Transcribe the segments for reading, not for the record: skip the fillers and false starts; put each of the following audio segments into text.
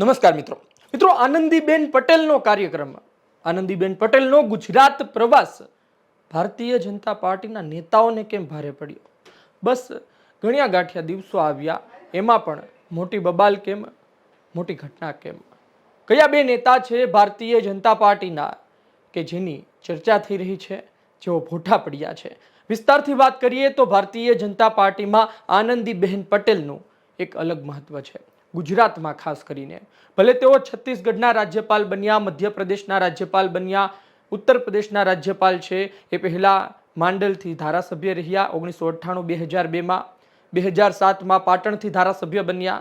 નમસ્કાર મિત્રો. આનંદીબેન પટેલનો કાર્યક્રમ, આનંદીબેન પટેલનો ગુજરાત પ્રવાસ ભારતીય જનતા પાર્ટીના નેતાઓને કેમ ભારે પડ્યો? બસ ગણ્યા ગાંઠિયા દિવસો આવ્યા, એમાં પણ મોટી બબાલ કેમ, મોટી ઘટના કેમ? કયા બે નેતા છે ભારતીય જનતા પાર્ટીના કે જેની ચર્ચા થઈ રહી છે, જેઓ ભોઠા પડ્યા છે? વિસ્તારથી વાત કરીએ તો ભારતીય જનતા પાર્ટીમાં આનંદીબેન પટેલનું એક અલગ મહત્વ છે. ગુજરાતમાં ખાસ કરીને ભલે તેઓ છત્તીસગઢના રાજ્યપાલ બન્યા, મધ્યપ્રદેશના રાજ્યપાલ બન્યા, ઉત્તર પ્રદેશના રાજ્યપાલ છે, એ પહેલા માંડલથી ધારાસભ્ય રહ્યા 1998, 2002માં, 2007માં પાટણથી ધારાસભ્ય બન્યા,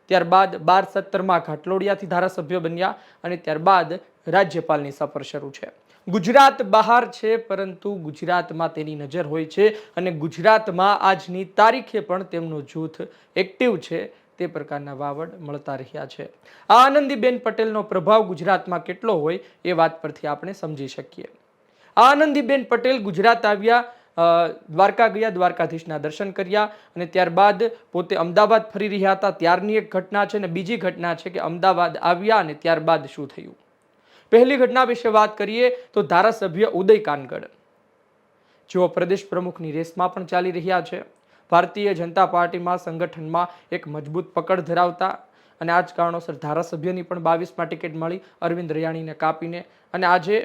ત્યારબાદ 12-17માં ઘાટલોડિયાથી ધારાસભ્ય બન્યા અને ત્યારબાદ રાજ્યપાલની સફર શરૂ છે. ગુજરાત બહાર છે પરંતુ ગુજરાતમાં તેની નજર હોય છે અને ગુજરાતમાં આજની તારીખે પણ તેમનું જૂથ એક્ટિવ છે. તે પ્રકારના વાવડ મળતા રહ્યા છે. આ આનંદીબેન પટેલનો પ્રભાવ ગુજરાતમાં કેટલો હોય એ વાત પરથી આપણે સમજી શકીએ. આ આનંદીબેન પટેલ ગુજરાત આવ્યા, દ્વારકા ગયા, દ્વારકાધીશના દર્શન કર્યા અને ત્યારબાદ પોતે અમદાવાદ ફરી રહ્યા હતા ત્યારની એક ઘટના છે અને બીજી ઘટના છે કે અમદાવાદ આવ્યા અને ત્યારબાદ શું થયું. પહેલી ઘટના વિશે વાત કરીએ તો ધારાસભ્ય ઉદય કાનગડ, જેઓ પ્રદેશ પ્રમુખની રેસમાં પણ ચાલી રહ્યા છે, ભારતીય જનતા પાર્ટીમાં સંગઠનમાં એક મજબૂત પકડ ધરાવતા અને આ જ કારણોસર ધારાસભ્યની પણ 22માં ટિકિટ મળી અરવિંદ રૈયાણીને કાપીને અને આજે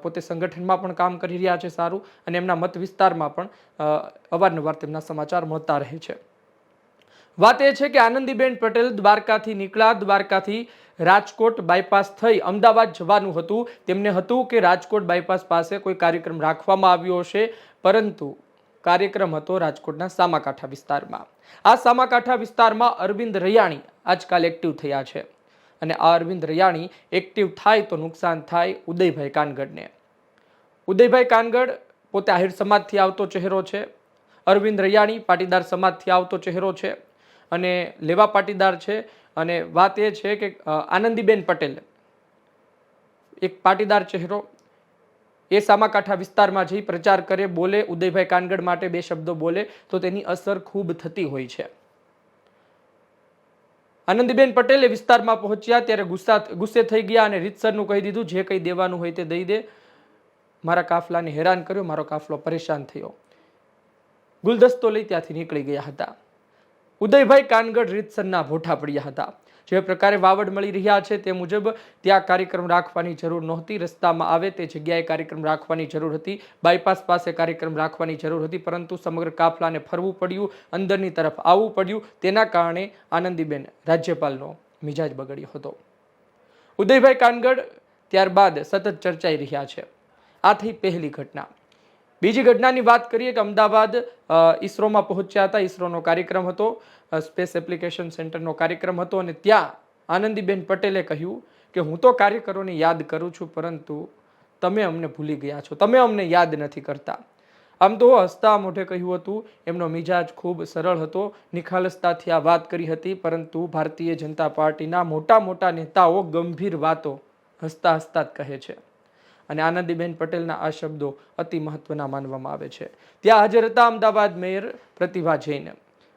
પોતે સંગઠનમાં પણ કામ કરી રહ્યા છે સારું અને એમના મત વિસ્તારમાં પણ અવારનવાર તેમના સમાચાર મળતા રહે છે. વાત એ છે કે આનંદીબેન પટેલ દ્વારકાથી નીકળ્યા, દ્વારકાથી રાજકોટ બાયપાસ થઈ અમદાવાદ જવાનું હતું. તેમને હતું કે રાજકોટ બાયપાસ પાસે કોઈ કાર્યક્રમ રાખવામાં આવ્યો હશે, પરંતુ કાર્યક્રમ હતો રાજકોટના સામાકાંઠા વિસ્તારમાં. આ સામાકાંઠા વિસ્તારમાં અરવિંદ રૈયાણી આજકાલ એક્ટિવ થયા છે અને આ અરવિંદ રૈયાણી એક્ટિવ થાય તો નુકસાન થાય ઉદયભાઈ કાનગડને. ઉદયભાઈ કાનગડ પોતે આહિર સમાજથી આવતો ચહેરો છે, અરવિંદ રૈયાણી પાટીદાર સમાજથી આવતો ચહેરો છે અને લેવા પાટીદાર છે. અને વાત એ છે કે આનંદીબેન પટેલ એક પાટીદાર ચહેરો, એ સામાકાંઠા વિસ્તારમાં જઈ પ્રચાર કરે, બોલે, ઉદયભાઈ કાનગડ માટે બે શબ્દો બોલે તો તેની અસર ખૂબ થતી હોય છે. આનંદીબેન પટેલ એ વિસ્તારમાં પહોંચ્યા ત્યારે ગુસ્સે થઈ ગયા અને રીતસરનું કહી દીધું, જે કંઈ દેવાનું હોય તે દઈ દે. મારા કાફલાને હેરાન કર્યો, મારો કાફલો પરેશાન થયો. ગુલદસ્તો લઈ ત્યાંથી નીકળી ગયા હતા. ઉદયભાઈ કાનગડ રીતસરના ભોઠા પડ્યા હતા. જે પ્રકારે વાવડ મળી રહ્યા છે તે મુજબ ત્યાં કાર્યક્રમ રાખવાની જરૂર નહોતી, રસ્તામાં આવે તે જગ્યાએ કાર્યક્રમ રાખવાની જરૂર હતી, બાયપાસ પાસે કાર્યક્રમ રાખવાની જરૂર હતી, પરંતુ સમગ્ર કાફલાને ફરવું પડ્યું, અંદરની તરફ આવવું પડ્યું. તેના કારણે આનંદીબેન રાજ્યપાલનો મિજાજ બગડ્યો હતો. ઉદયભાઈ કાનગડ ત્યારબાદ સતત ચર્ચાઈ રહ્યા છે. આ થઈ પહેલી ઘટના. બીજી ઘટનાની વાત કરીએ કે અમદાવાદ ઈસરોમાં પહોંચ્યા હતા. ઈસરોનો કાર્યક્રમ હતો, સ્પેસ એપ્લિકેશન સેન્ટરનો કાર્યક્રમ હતો અને ત્યાં આનંદીબેન પટેલે કહ્યું કે હું તો કાર્યકરોને યાદ કરું છું, પરંતુ તમે અમને ભૂલી ગયા છો, તમે અમને યાદ નથી કરતા. આમ તો હસતા મોઢે કહ્યું હતું. એમનો મિજાજ ખૂબ સરળ હતો, નિખાલસતાથી આ વાત કરી હતી, પરંતુ ભારતીય જનતા પાર્ટીના મોટા મોટા નેતાઓ ગંભીર વાતો હસતા હસતા જ કહે છે અને આનંદીબેન પટેલના આ શબ્દો અતિ મહત્વના માનવામાં આવે છે. ત્યાં હાજર હતા અમદાવાદ મેયર પ્રતિભા જૈન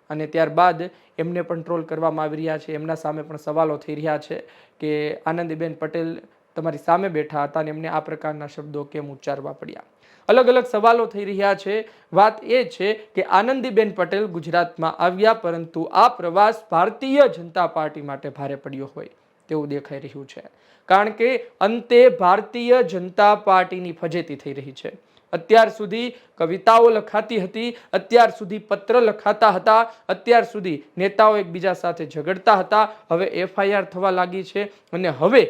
અને ત્યારબાદ એમને પણ ટ્રોલ કરવામાં આવી રહ્યા છે. એમના સામે પણ સવાલો થઈ રહ્યા છે કે આનંદીબેન પટેલ તમારી સામે બેઠા હતા અને એમને આ પ્રકારના શબ્દો કેમ ઉચ્ચારવા પડ્યા. અલગ અલગ સવાલો થઈ રહ્યા છે. વાત એ છે કે આનંદીબેન પટેલ ગુજરાતમાં આવ્યા, પરંતુ આ પ્રવાસ ભારતીય જનતા પાર્ટી માટે ભારે પડ્યો હોય તેવું દેખાઈ રહ્યું છે. કારણ કે અંતે ભારતીય જનતા પાર્ટીની ફજેતી થઈ રહી છે. અત્યાર સુધી કવિતાઓ લખાતી હતી, અત્યાર સુધી પત્ર લખાતા હતા, અત્યાર સુધી નેતાઓ એકબીજા સાથે ઝઘડતા હતા. હવે FIR થવા લાગી છે અને હવે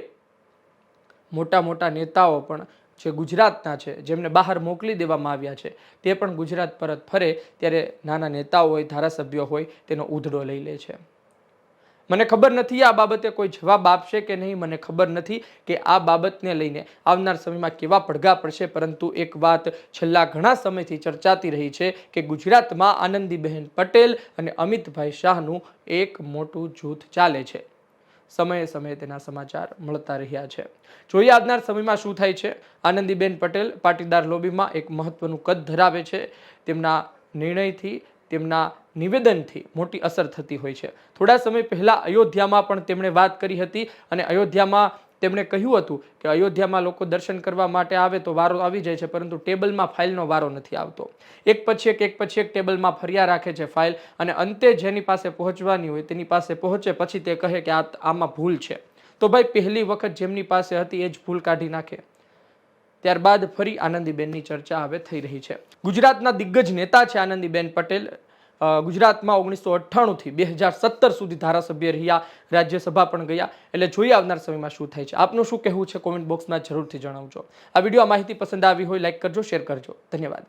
મોટા મોટા નેતાઓ પણ જે ગુજરાતના છે, જેમને બહાર મોકલી દેવામાં આવ્યા છે, તે પણ ગુજરાત પરત ફરે ત્યારે નાના નેતાઓ હોય, ધારાસભ્યો હોય, તેનો ઉધડો લઈ લે છે. મને ખબર નથી આ બાબતે કોઈ જવાબ આપશે કે નહીં, મને ખબર નથી કે આ બાબતને લઈને આવનાર સમયમાં કેવા પડઘા પડશે, પરંતુ એક વાત છેલ્લા ઘણા સમયથી ચર્ચાતી રહી છે કે ગુજરાતમાં આનંદીબહેન પટેલ અને અમિતભાઈ શાહનું એક મોટું જૂથ ચાલે છે. સમયે સમયે તેના સમાચાર મળતા રહ્યા છે. જોઈએ આવનાર સમયમાં શું થાય છે. આનંદીબેન પટેલ પાટીદાર લોબીમાં એક મહત્વનું કદ ધરાવે છે. તેમના નિર્ણયથી, તેમના નિવેદનથી મોટી અસર થતી હોય છે. થોડા સમય પહેલા અયોધ્યામાં પણ તેમણે વાત કરી હતી અને અયોધ્યામાં તેમણે કહ્યું હતું કે અયોધ્યામાં લોકો દર્શન કરવા માટે આવે તો વારો આવી જાય છે, પરંતુ ટેબલમાં ફાઇલનો વારો નથી આવતો. એક પછી એક ટેબલમાં ફર્યા રાખે છે ફાઇલ, અને અંતે જેની પાસે પહોંચવાની હોય તેની પાસે પહોંચે પછી તે કહે કે આમાં ભૂલ છે. તો ભાઈ પહેલી વખત જેમની પાસે હતી એ જ ભૂલ કાઢી નાખે. ત્યારબાદ ફરી આનંદીબેનની ચર્ચા હવે થઈ રહી છે. ગુજરાતના દિગ્ગજ નેતા છે આનંદીબેન પટેલ. ગુજરાતમાં 1998 થી 2017 સુધી ધારાસભ્ય રહ્યા, રાજ્યસભા પણ ગયા. એટલે જોઈએ આવનાર સમયમાં શું થાય છે. આપનું શું કહેવું છે કોમેન્ટ બોક્સમાં જરૂરથી જણાવજો. આ વિડીયો માહિતી પસંદ આવી હોય લાઈક કરજો, શેર કરજો. ધન્યવાદ.